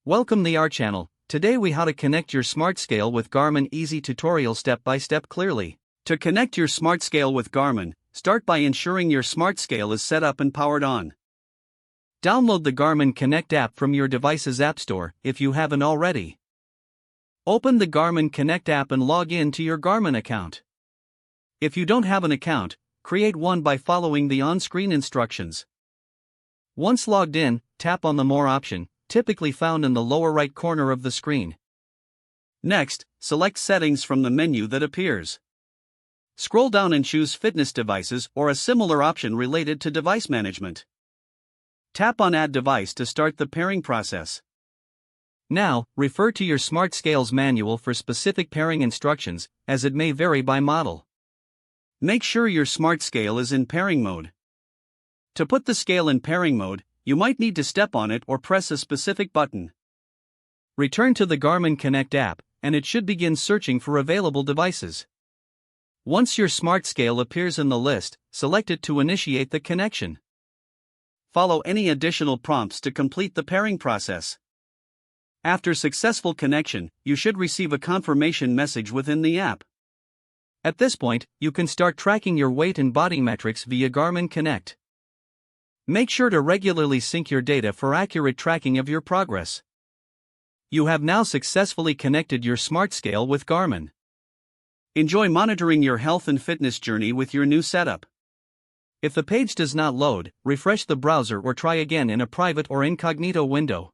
Welcome to our channel. Today we how to connect your smart scale with Garmin. Easy tutorial step by step clearly. To connect your smart scale with Garmin, start by ensuring your smart scale is set up and powered on. Download the Garmin Connect app from your device's app store if you haven't already. Open the Garmin Connect app and log in to your Garmin account. If you don't have an account, create one by following the on-screen instructions. Once logged in, tap on the More option, typically found in the lower right corner of the screen. Next, select Settings from the menu that appears. Scroll down and choose Fitness Devices or a similar option related to device management. Tap on Add Device to start the pairing process. Now, refer to your Smart Scales manual for specific pairing instructions, as it may vary by model. Make sure your smart scale is in pairing mode. To put the scale in pairing mode, you might need to step on it or press a specific button. Return to the Garmin Connect app, and it should begin searching for available devices. Once your smart scale appears in the list, select it to initiate the connection. Follow any additional prompts to complete the pairing process. After successful connection, you should receive a confirmation message within the app. At this point, you can start tracking your weight and body metrics via Garmin Connect. Make sure to regularly sync your data for accurate tracking of your progress. You have now successfully connected your smart scale with Garmin. Enjoy monitoring your health and fitness journey with your new setup. If the page does not load, refresh the browser or try again in a private or incognito window.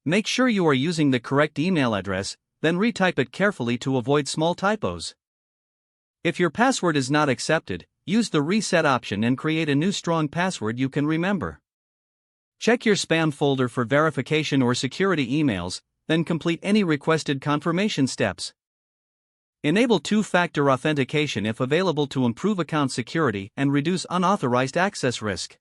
Make sure you are using the correct email address, then retype it carefully to avoid small typos. If your password is not accepted, use the reset option and create a new strong password you can remember. Check your spam folder for verification or security emails, then complete any requested confirmation steps. Enable two-factor authentication if available to improve account security and reduce unauthorized access risk.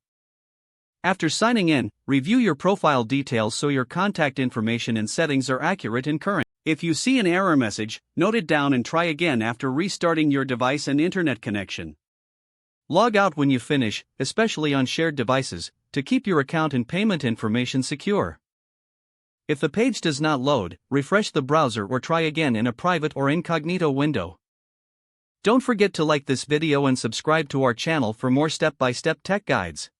After signing in, review your profile details so your contact information and settings are accurate and current. If you see an error message, note it down and try again after restarting your device and internet connection. Log out when you finish, especially on shared devices, to keep your account and payment information secure. If the page does not load, refresh the browser or try again in a private or incognito window. Don't forget to like this video and subscribe to our channel for more step-by-step tech guides.